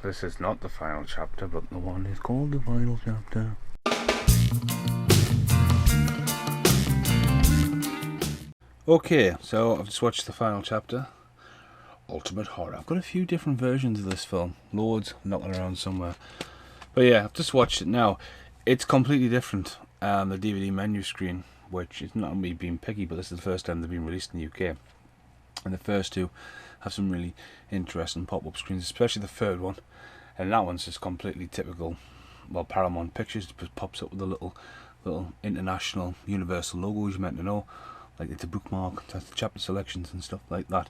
This is not the final chapter, but the one is called the final chapter. Okay, so I've just watched the final chapter. Ultimate Horror. I've got a few different versions of this film. Loads knocking around somewhere. But yeah, I've just watched it now. It's completely different. The DVD menu screen, which is not me being picky, but this is the first time they've been released in the UK. And the first two have some really interesting pop-up screens, especially the third one. And that one's just completely typical. Well, Paramount Pictures just pops up with a little international universal logo you're meant to know. Like it's a bookmark, it has the chapter selections and stuff like that.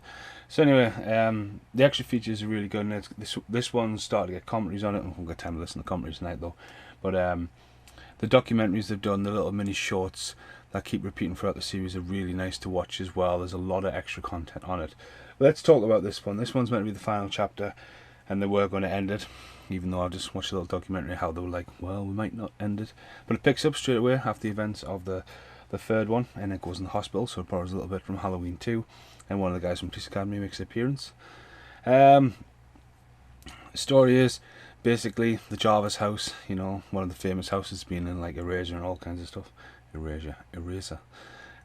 So anyway, the extra features are really good. And this one's started to get commentaries on it. I haven't got time to listen to commentaries tonight though. But the documentaries they've done, the little mini shorts that keep repeating throughout the series, are really nice to watch as well. There's a lot of extra content on it. But let's talk about this one. This one's meant to be the final chapter, and they were going to end it, even though I just watched a little documentary how they were like, well, we might not end it. But it picks up straight away after the events of the third one, and it goes in the hospital, so it borrows a little bit from Halloween 2, and one of the guys from Police Academy makes an appearance. The story is basically the Jarvis house, you know, one of the famous houses, being in like Erasure and all kinds of stuff. Eraser.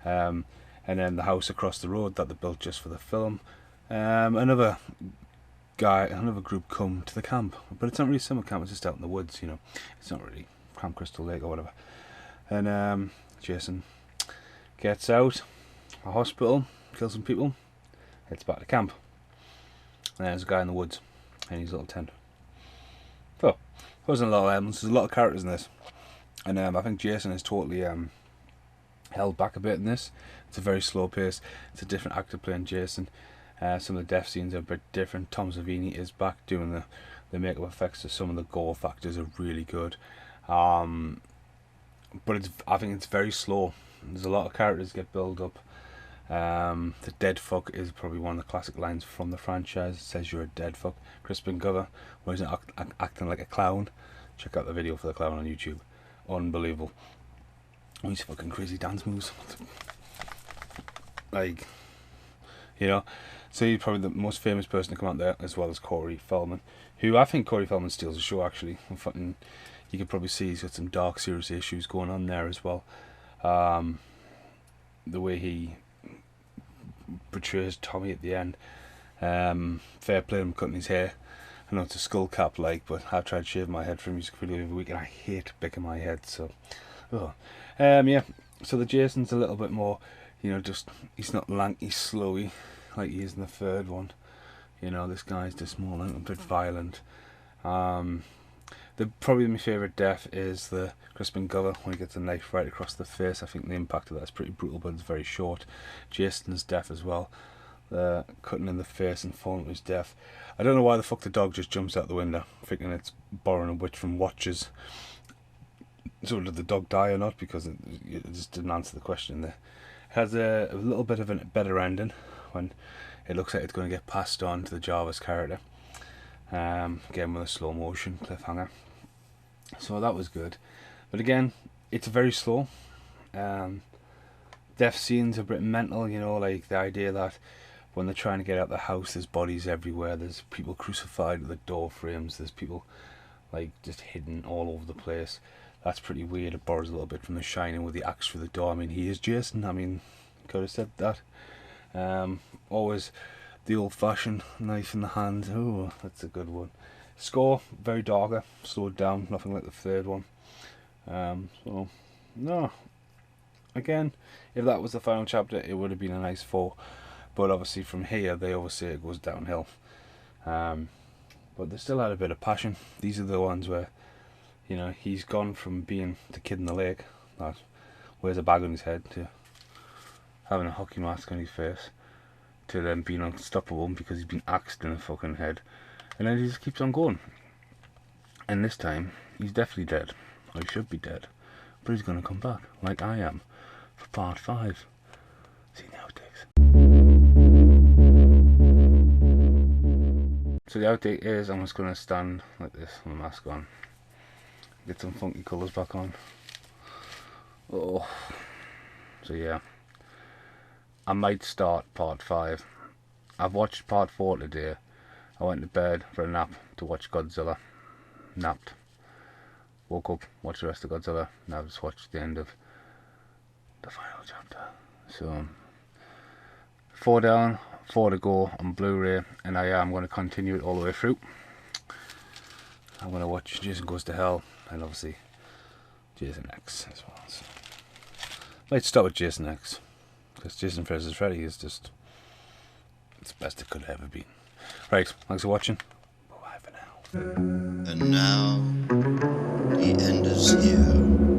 And then the house across the road that they built just for the film. Another group come to the camp, but it's not really summer camp, it's just out in the woods, you know. It's not really Camp Crystal Lake or whatever. And Jason gets out a hospital, kills some people, heads back to camp, and there's a guy in the woods in his little tent. So wasn't a lot of elements. There's a lot of characters in this, and I think Jason is totally held back a bit in this. It's a very slow pace. It's a different actor playing Jason. Some of the death scenes are a bit different. Tom Savini is back doing the makeup effects, so some of the gore factors are really good. But I think it's very slow. There's a lot of characters get built up. The dead fuck is probably one of the classic lines from the franchise. It says you're a dead fuck. Crispin Glover, where he's acting like a clown. Check out the video for the clown on YouTube. Unbelievable. Oh, he's fucking crazy dance moves. Like, you know. So he's probably the most famous person to come out there, as well as Corey Feldman, who I think Corey Feldman steals the show actually. Fucking, you could probably see he's got some dark, serious issues going on there as well. The way he portrays Tommy at the end. Fair play him cutting his hair. I know it's a skull cap like, but I've tried shaving my head for a music video every week and I hate picking my head, so yeah. So the Jason's a little bit more, you know, just he's not lanky, slowy like he is in the third one. You know, this guy's just more like a bit violent. Probably my favourite death is the Crispin Glover when he gets a knife right across the face. I think the impact of that is pretty brutal, but it's very short. Jason's death as well, the cutting in the face and falling to his death. I don't know why the fuck the dog just jumps out the window, thinking it's borrowing a witch from Watchers. So did the dog die or not? Because it just didn't answer the question there. It has a little bit of a better ending when it looks like it's going to get passed on to the Jarvis character. Again with a slow motion cliffhanger. So that was good. But again, it's very slow. Death scenes are a bit mental, you know, like the idea that when they're trying to get out the house, there's bodies everywhere, there's people crucified with the door frames, there's people like just hidden all over the place. That's pretty weird. It borrows a little bit from The Shining with the axe through the door. I mean, he is Jason. I mean, could have said that. Always the old-fashioned knife in the hand. Oh, that's a good one. Score, very darker, slowed down, nothing like the third one. So, no. Again, if that was the final chapter, it would have been a nice 4. But obviously from here, they always say it goes downhill. But they still had a bit of passion. These are the ones where, you know, he's gone from being the kid in the lake that wears a bag on his head to having a hockey mask on his face to then being unstoppable because he's been axed in the fucking head, and then he just keeps on going. And this time he's definitely dead, or he should be dead, but he's gonna come back like I am for part 5. See the outtakes. So the outtake is I'm just gonna stand like this with the mask on, get some funky colours back on. Oh, so yeah, I might start part 5. I've watched part 4 today. I went to bed for a nap to watch Godzilla. Napped. Woke up, watched the rest of Godzilla. Now I've just watched the end of the final chapter. So 4 down, 4 to go on Blu-ray, and I am going to continue it all the way through. I'm going to watch Jason Goes to Hell, and obviously Jason X as well. So let's start with Jason X, because Jason vs. Freddy is just, it's the best it could ever be. Right, thanks for watching. Bye for now. And now, the end is here.